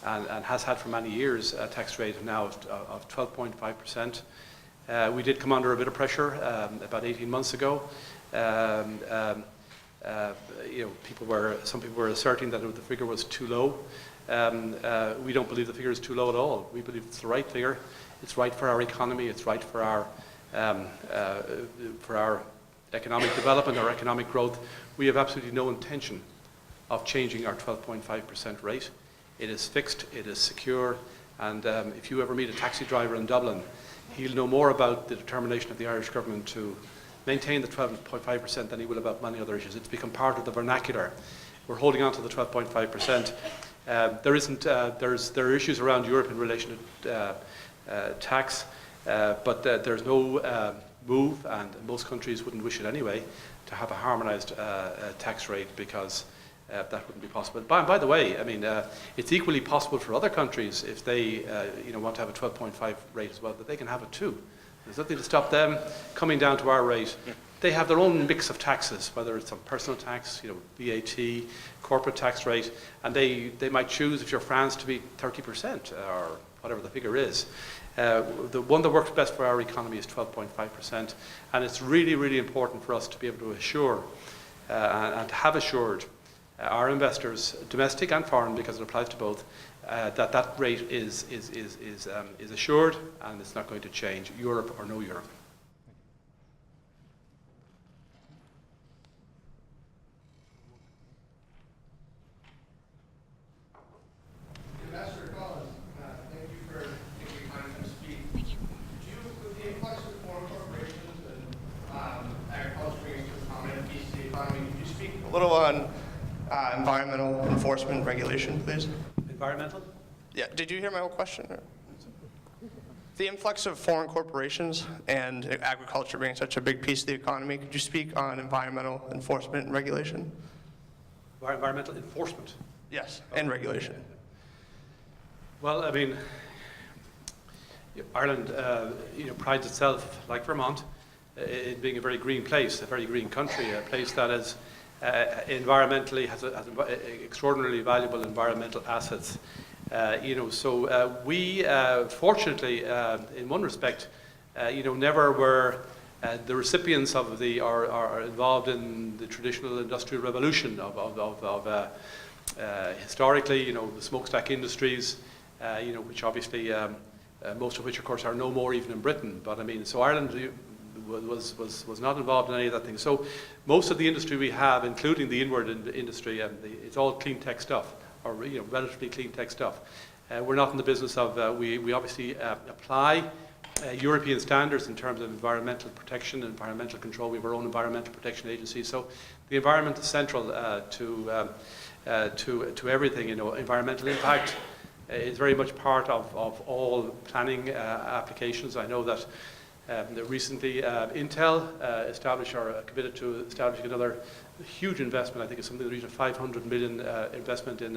and has had for many years a tax rate now of 12.5%. We did come under a bit of pressure about 18 months ago. Some people were asserting that the figure was too low. We don't believe the figure is too low at all. We believe it's the right figure. It's right for our economy. It's right for our for our economic development, our economic growth, we have absolutely no intention of changing our 12.5% rate. It is fixed, it is secure, and if you ever meet a taxi driver in Dublin, he'll know more about the determination of the Irish government to maintain the 12.5% than he will about many other issues. It's become part of the vernacular. We're holding on to the 12.5%. There are issues around Europe in relation to tax, but there's no move, and most countries wouldn't wish it anyway, to have a harmonised tax rate, because that wouldn't be possible. By the way, I mean, it's equally possible for other countries, if they want to have a 12.5 rate as well, that they can have it too. There's nothing to stop them coming down to our rate. They have their own mix of taxes, whether it's on personal tax, VAT, corporate tax rate, and they might choose, if you're France, to be 30% or whatever the figure is. The one that works best for our economy is 12.5%, and it's really, really important for us to be able to assure and to have assured our investors, domestic and foreign, because it applies to both, that rate is assured, and it's not going to change, Europe or no Europe. Ambassador Collins, thank you for taking the time to speak. With the influx of foreign corporations and agriculture being such a prominent piece of the economy, could you speak a little on environmental enforcement regulation, please? Environmental? Yeah, did you hear my whole question? The influx of foreign corporations and agriculture being such a big piece of the economy, could you speak on environmental enforcement and regulation? Environmental enforcement? Yes, and regulation. Well, I mean, Ireland, prides itself, like Vermont, in being a very green place, a very green country, a place that is environmentally has extraordinarily valuable environmental assets. So we fortunately, in one respect, never were the recipients of or involved in the traditional industrial revolution of historically, the smokestack industries, which obviously most of which, of course, are no more even in Britain. But I mean, so Ireland was not involved in any of that thing. So most of the industry we have, including the inward industry, it's all clean tech stuff, or relatively clean tech stuff. We're not in the business of, we obviously apply European standards in terms of environmental protection and environmental control. We have our own environmental protection agency. So the environment is central to everything. Environmental impact is very much part of all planning applications. I know that recently Intel established or committed to establishing another huge investment. I think it's something in the region of 500 million investment in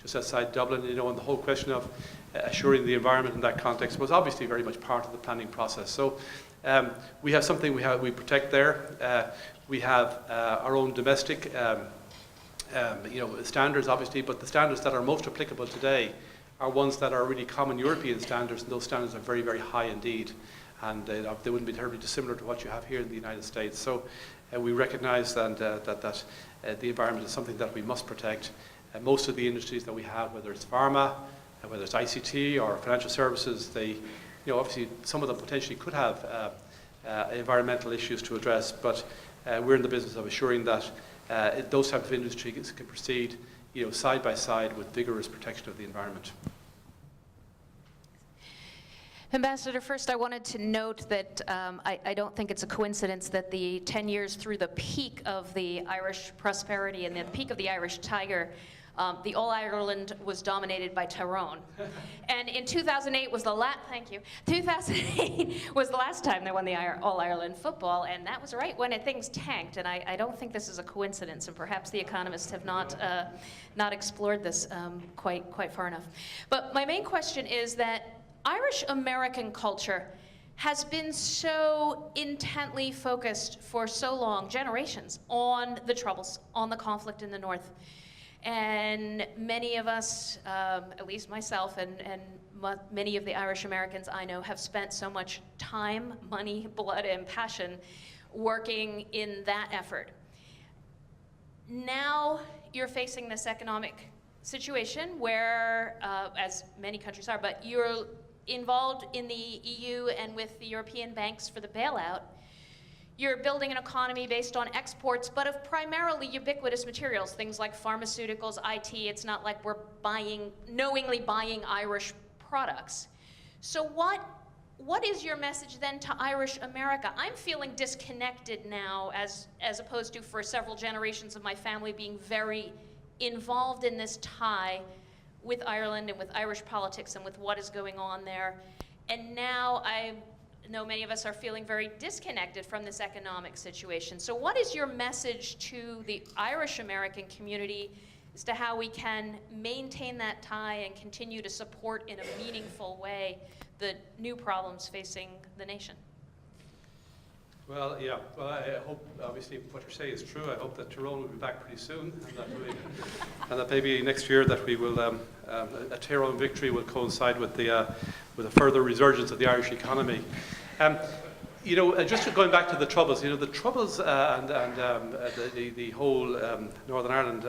just outside Dublin. And the whole question of assuring the environment in that context was obviously very much part of the planning process. So we have something we protect there. We have our own domestic standards, obviously, but the standards that are most applicable today are ones that are really common European standards, and those standards are very, very high indeed. And they wouldn't be terribly dissimilar to what you have here in the United States. So we recognize that the environment is something that we must protect. Most of the industries that we have, whether it's pharma, whether it's ICT or financial services, they, obviously some of them potentially could have environmental issues to address, but we're in the business of assuring that those types of industries can proceed, side by side with vigorous protection of the environment. Ambassador, first I wanted to note that I don't think it's a coincidence that the 10 years through the peak of the Irish prosperity and the peak of the Irish tiger, the All-Ireland was dominated by Tyrone. And in 2008 was the last time they won the All-Ireland football, and that was right when things tanked. And I don't think this is a coincidence, and perhaps the economists have not explored this quite far enough. But my main question is that Irish American culture has been so intently focused for so long, generations, on the troubles, on the conflict in the North. And many of us, at least myself and many of the Irish Americans I know, have spent so much time, money, blood, and passion working in that effort. Now you're facing this economic situation where, as many countries are, but you're involved in the EU and with the European banks for the bailout, you're building an economy based on exports, but of primarily ubiquitous materials, things like pharmaceuticals, IT. It's not like we're knowingly buying Irish products. So what is your message then to Irish America? I'm feeling disconnected now as opposed to for several generations of my family being very involved in this tie with Ireland and with Irish politics and with what is going on there. And now I know many of us are feeling very disconnected from this economic situation. So what is your message to the Irish American community as to how we can maintain that tie and continue to support in a meaningful way the new problems facing the nation? Well, yeah. Well, I hope, obviously, what you're saying is true. I hope that Tyrone will be back pretty soon, and that maybe next year that we will, a Tyrone victory will coincide with a further resurgence of the Irish economy. You know, just going back to the Troubles, you know, the Troubles and the whole Northern Ireland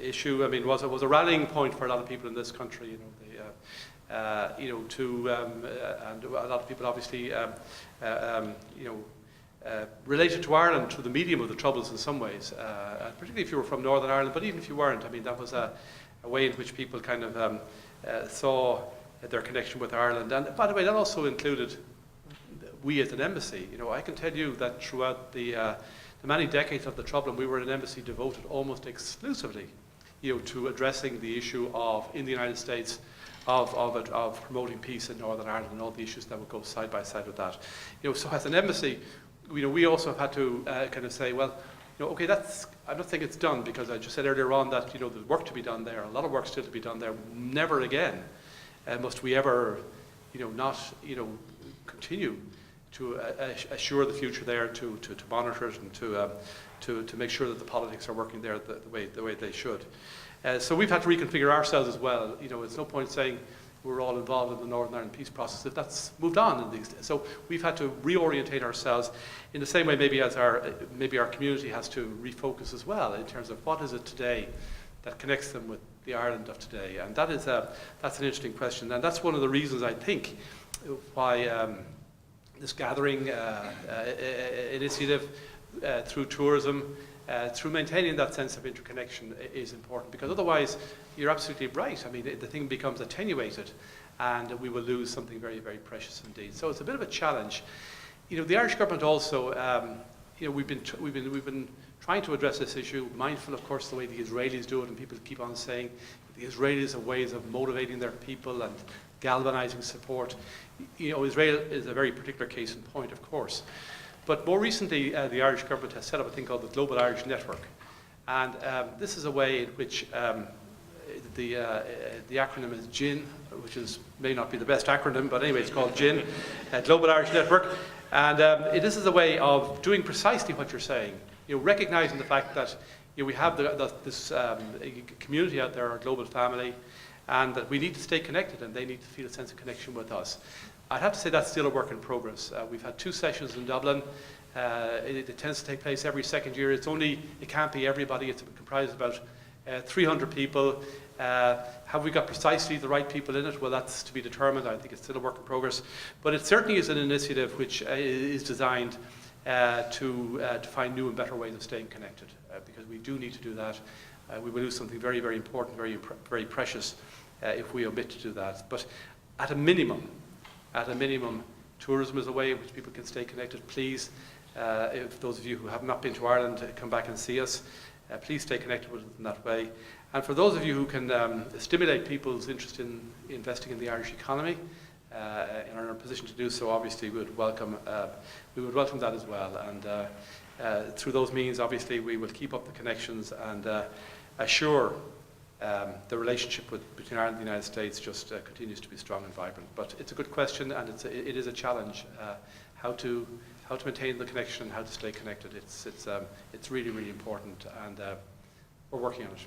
issue, I mean, was a rallying point for a lot of people in this country. You know, and a lot of people obviously, related to Ireland through the medium of the Troubles in some ways, particularly if you were from Northern Ireland, but even if you weren't, I mean, that was a way in which people kind of saw their connection with Ireland. And by the way, that also included we as an embassy. You know, I can tell you that throughout the many decades of the Trouble, we were an embassy devoted almost exclusively, you know, to addressing the issue of, in the United States, of promoting peace in Northern Ireland and all the issues that would go side by side with that. You know, so as an embassy, you know, we also have had to kind of say, well, you know, okay, I'm not saying it's done, because I just said earlier on that, you know, there's work to be done there, a lot of work still to be done there. Never again must we ever, you know, not, you know, continue to assure the future there, to monitor it, and to make sure that the politics are working there the way they should. So we've had to reconfigure ourselves as well. You know, it's no point saying we're all involved in the Northern Ireland peace process if that's moved on in these days. So we've had to reorientate ourselves in the same way maybe as our community has to refocus as well, in terms of what is it today that connects them with the Ireland of today. And that's an interesting question, and that's one of the reasons I think why this gathering initiative through tourism, through maintaining that sense of interconnection is important, because otherwise you're absolutely right. I mean, the thing becomes attenuated and we will lose something very, very precious indeed. So it's a bit of a challenge. You know, the Irish government also, you know, we've been trying to address this issue, mindful, of course, the way the Israelis do it, and people keep on saying the Israelis have ways of motivating their people and galvanizing support. You know, Israel is a very particular case in point, of course. But more recently, the Irish government has set up a thing called the Global Irish Network. And this is a way in which the acronym is GIN, which may not be the best acronym, but anyway, it's called GIN, Global Irish Network. And this is a way of doing precisely what you're saying, you know, recognizing the fact that, you know, we have this community out there, our global family, and that we need to stay connected, and they need to feel a sense of connection with us. I'd have to say that's still a work in progress. We've had 2 sessions in Dublin. It tends to take place every second year. It can't be everybody. It's comprised of about 300 people. Have we got precisely the right people in it? Well, that's to be determined. I think it's still a work in progress. But it certainly is an initiative which is designed to find new and better ways of staying connected, because we do need to do that. We will lose something very, very important, very, very precious if we omit to do that. But at a minimum, tourism is a way in which people can stay connected. Please, if those of you who have not been to Ireland, come back and see us. Please stay connected with us in that way. And for those of you who can stimulate people's interest in investing in the Irish economy, and are in a position to do so, obviously we would welcome that as well. And through those means, obviously, we will keep up the connections and assure the relationship between Ireland and the United States just continues to be strong and vibrant. But it's a good question, and it is a challenge how to maintain the connection, how to stay connected. It's really, really important, and we're working on it.